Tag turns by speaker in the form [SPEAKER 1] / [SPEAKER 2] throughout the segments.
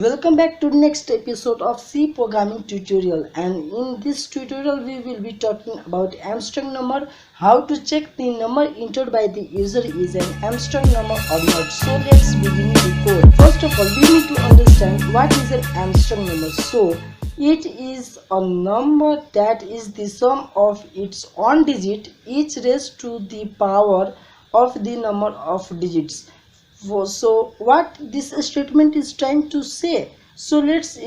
[SPEAKER 1] Welcome back to the next episode of C programming tutorial, and in this tutorial we will be talking about Armstrong number, how to check the number entered by the user is an Armstrong number or not. So let's begin the code. First of all, we need to understand what is an Armstrong number. So it is a number that is the sum of its own digit each raised to the power of the number of digits. So what this statement is trying to say, so let's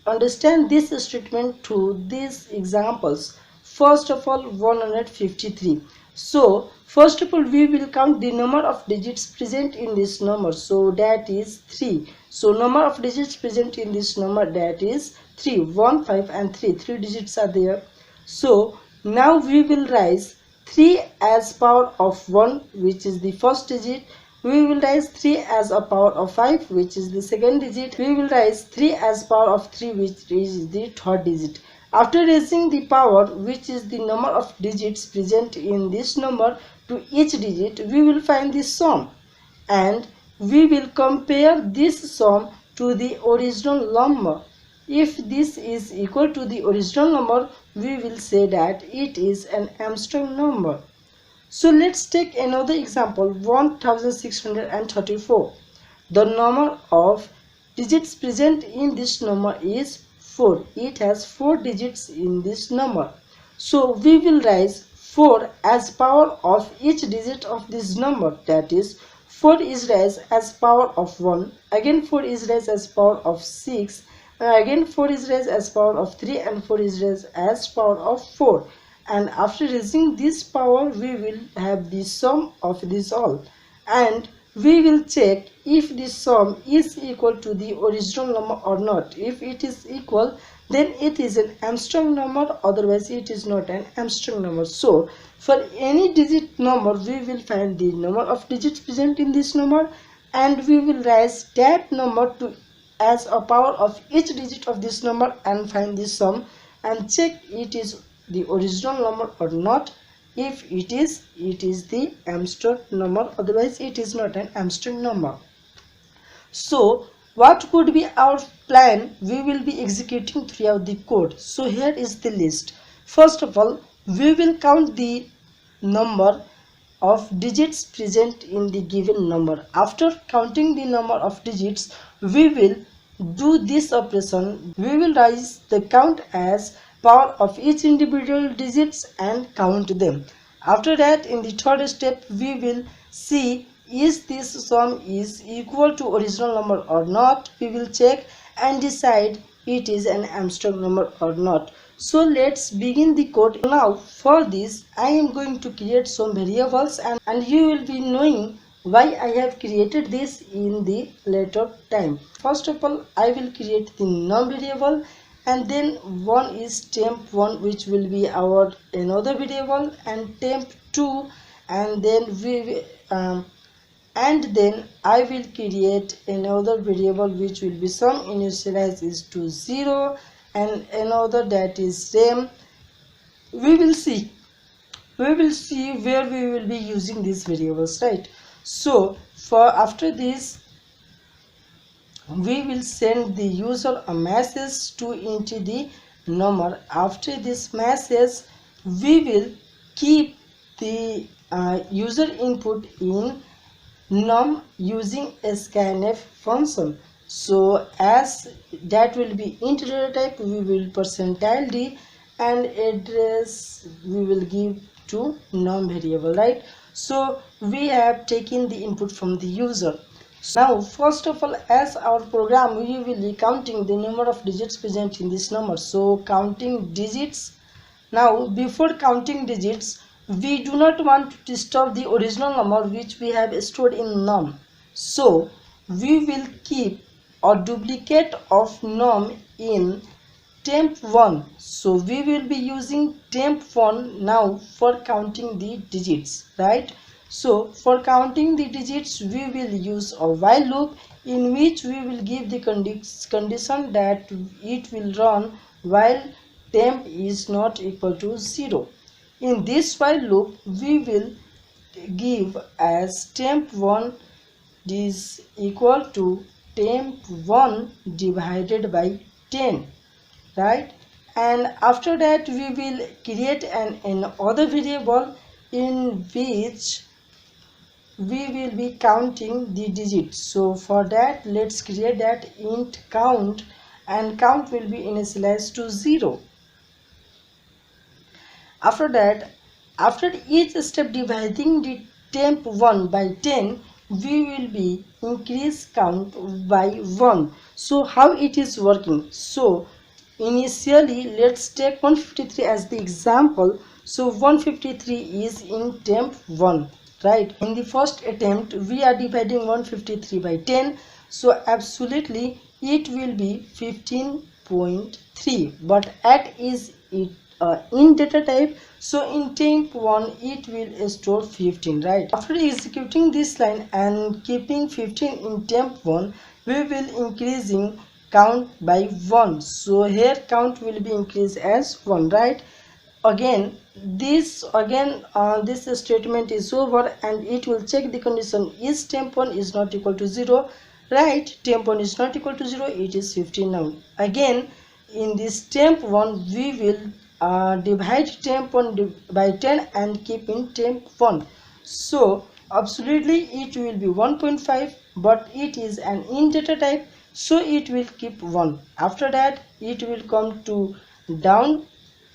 [SPEAKER 1] understand this statement through these examples. First of all, 153. So first of all, we will count the number of digits present in this number, so that is 3. So number of digits present in this number, that is 3. 1, 5 and 3 digits are there. So now we will raise 3 as power of 1, which is the first digit. We will raise 3 as a power of 5, which is the second digit. We will raise 3 as power of 3, which is the third digit. After raising the power, which is the number of digits present in this number, to each digit, we will find the sum, and we will compare this sum to the original number. If this is equal to the original number, we will say that it is an Armstrong number. So let's take another example, 1634. The number of digits present in this number is 4. It has 4 digits in this number. So we will raise 4 as power of each digit of this number, that is 4 is raised as power of 1, again 4 is raised as power of 6, and again 4 is raised as power of 3, and 4 is raised as power of 4. And after raising this power, we will have the sum of this all, and we will check if the sum is equal to the original number or not. If it is equal, then it is an Armstrong number, otherwise it is not an Armstrong number. So for any digit number, we will find the number of digits present in this number, and we will raise that number to as a power of each digit of this number and find the sum and check it is the original number or not. If it is the Armstrong number, otherwise it is not an Armstrong number. So what could be our plan? We will be executing throughout the code. So here is the list. First of all, we will count the number of digits present in the given number. After counting the number of digits, we will do this operation. We will raise the count as power of each individual digits and count them. After that, in the third step, we will see is this sum is equal to original number or not. We will check and decide it is an Armstrong number or not. So let's begin the code. Now for this, I am going to create some variables, and you will be knowing why I have created this in the later time. First of all, I will create the num variable, and then one is temp1, which will be our another variable, and temp2, and then I will create another variable which will be sum initialized is to 0, and another that is rem. We will see where we will be using these variables, right? So for after this, we will send the user a message to enter the number. After this message, we will keep the user input in num using a scanf function. So as that will be integer type, we will %d, and address we will give to num variable, right? So we have taken the input from the user. Now first of all, as our program, we will be counting the number of digits present in this number. So counting digits. Now before counting digits, we do not want to disturb the original number which we have stored in num. So we will keep a duplicate of num in temp1. So we will be using temp1 now for counting the digits, right? So for counting the digits, we will use a while loop in which we will give the condition that it will run while temp is not equal to 0. In this while loop, we will give as temp1 is equal to temp1 divided by 10, right? And after that we will create another variable in which we will be counting the digits. So for that, let's create that int count, and count will be initialized to 0. After that, after each step dividing the temp1 by 10, we will be increase count by 1. So how it is working? So initially let's take 153 as the example. So 153 is in temp1, right? In the first attempt we are dividing 153 by 10, so absolutely it will be 15.3, but at is it in data type, so in temp1 it will store 15, right? After executing this line and keeping 15 in temp1, we will increasing count by 1. So here count will be increased as 1, right? Again this statement is over, and it will check the condition is temp1 is not equal to 0, right? Temp1 is not equal to 0, it is 15 now. Again in this temp1 we will divide temp1 by 10 and keep in temp1. So absolutely it will be 1.5, but it is an int data type, so it will keep 1. After that it will come to down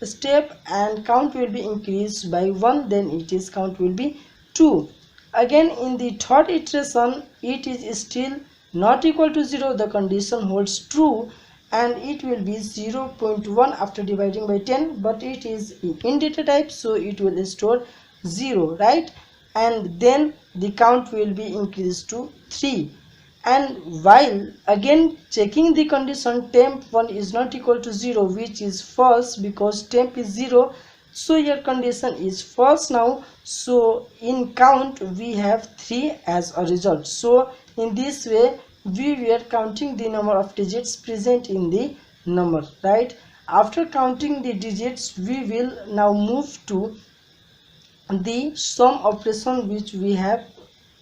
[SPEAKER 1] step and count will be increased by 1, then it is count will be 2. Again in the third iteration it is still not equal to 0, the condition holds true, and it will be 0.1 after dividing by 10, but it is in data type, so it will store 0, right? And then the count will be increased to 3. And while again checking the condition temp1 is not equal to 0, which is false because temp is 0, so your condition is false now. So in count we have 3 as a result. So in this way we were counting the number of digits present in the number, right? After counting the digits, we will now move to the sum operation which we have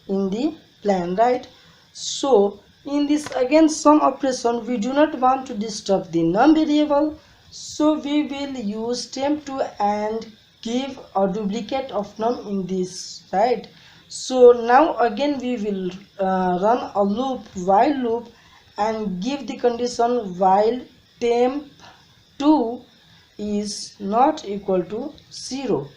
[SPEAKER 1] in the plan, right? So in this again sum operation, we do not want to disturb the num variable, so we will use temp2 and give a duplicate of num in this, right? So now again we will run a loop, while loop, and give the condition while temp2 is not equal to 0.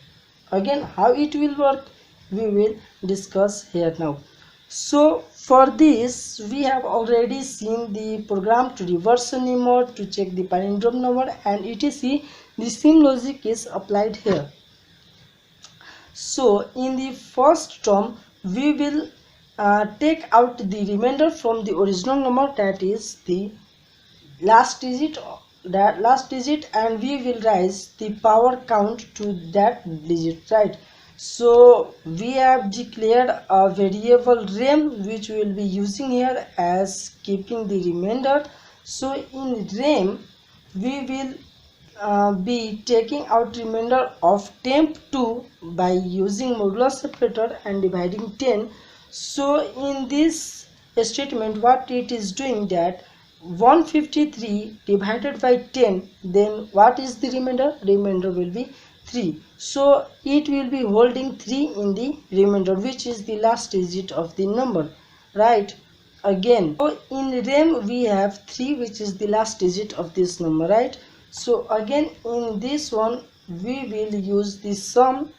[SPEAKER 1] Again how it will work we will discuss here now. So for this we have already seen the program to reverse number, to check the palindrome number, and etc. The same logic is applied here. So in the first term we will take out the remainder from the original number, that is the last digit, and we will raise the power count to that digit, right? So we have declared a variable rem which we will be using here as keeping the remainder. So in rem we will be taking out remainder of temp2 by using modulo separator and dividing 10. So in this statement what it is doing, that 153 divided by 10, then what is the remainder? Remainder will be 3. So it will be holding 3 in the remainder, which is the last digit of the number, right? Again, so in rem we have 3, which is the last digit of this number, right? So again in this one we will use the sum.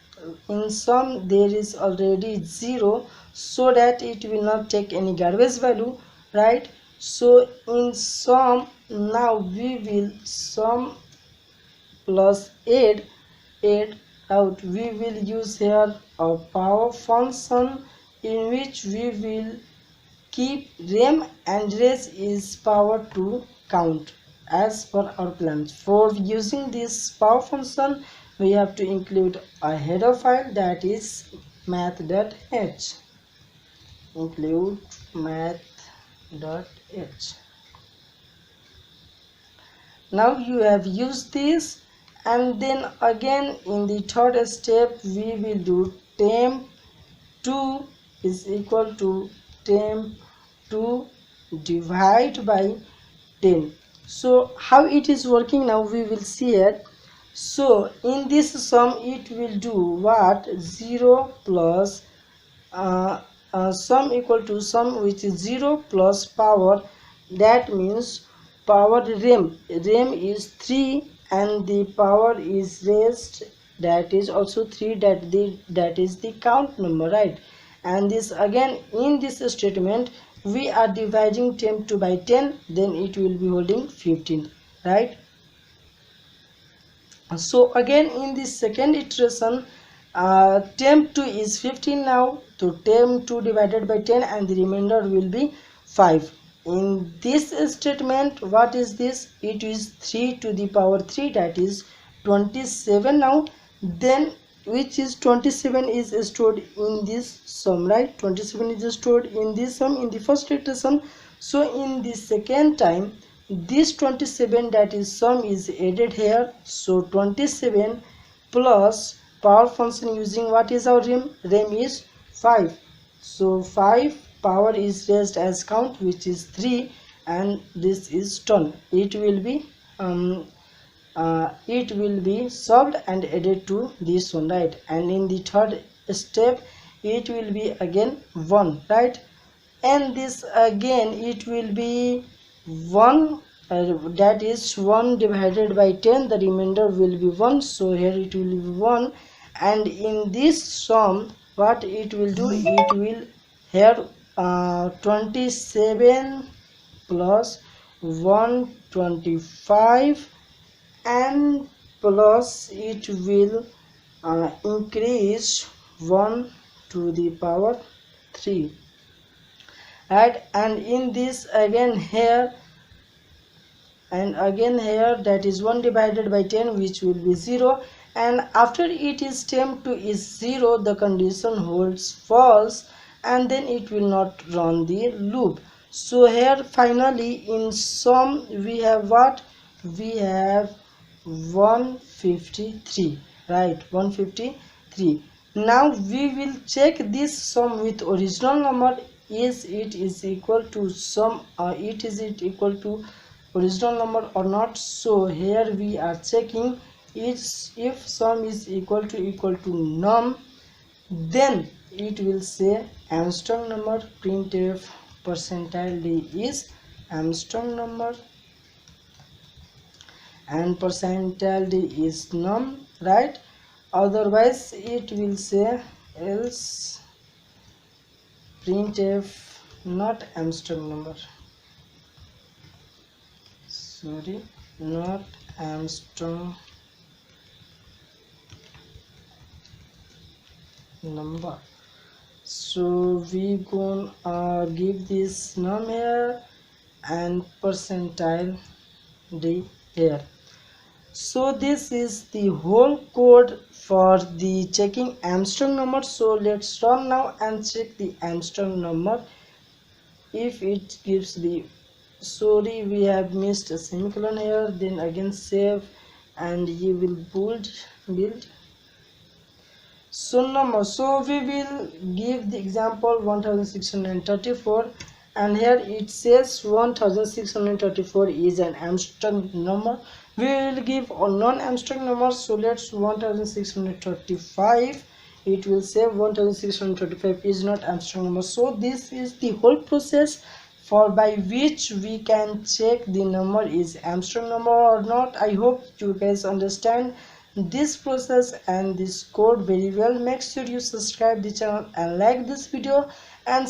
[SPEAKER 1] In sum there is already 0, so that it will not take any garbage value, right? So in sum now we will sum plus add out. We will use here a power function in which we will keep rem and res is power to count as per our plans. For using this power function we have to include a header file, that is math.h. Include math.h. Now you have used this, and then again in the third step we will do temp2 is equal to temp2 divide by 10. So how it is working now, we will see it. So in this sum it will do what? 0 plus sum equal to sum, which is 0 plus power, that means power rem is 3 and the power is raised, that is also 3, that is the count number, right? And this again, in this statement we are dividing 10 to by 10, then it will be holding 15, right? So again in this second iteration, temp 2 is 15 now, so temp 2 divided by 10 and the remainder will be 5. In this statement, what is this? It is 3 to the power 3, that is 27 now. Then which is 27 is stored in this sum, right? 27 is stored in this sum in the first iteration. So in the second time, this 27, that is sum, is added here. So 27 plus power function using what is our rem? Rem is 5. So 5 power is raised as count, which is 3, and this is 10. It will be solved and added to this one, right? And in the third step it will be again 1, right? And this again it will be 1, that is 1 divided by 10, the remainder will be 1, so here it will be 1. And in this sum, what it will do, it will here 27 plus 125 and plus it will increase 1 to the power 3, right? And in this again here, and again here, that is 1 divided by 10, which will be 0, and after it is temp 2 is 0, the condition holds false, and then it will not run the loop. So here finally in sum we have what? We have 153, right? 153. Now we will check this sum with original number. Is it is equal to sum, is it equal to original number or not? So here we are checking is if sum is equal to num, then it will say Armstrong number, printf percentile d is Armstrong number and percentile d is num, right? Otherwise it will say else printf not Armstrong number, sorry, not Armstrong number. So we gonna give this num here and percentile d here. So this is the whole code for the checking Armstrong number. So let's run now and check the Armstrong number. If it gives the, sorry, we have missed a semicolon here, then again save and you will build. So number, so we will give the example 1634, and here it says 1634 is an Armstrong number. We will give a non-Armstrong number, so let's 1635. It will say 1635 is not Armstrong number. So this is the whole process for by which we can check the number is Armstrong number or not. I hope you guys understand this process and this code very well. Make sure you subscribe the channel and like this video, and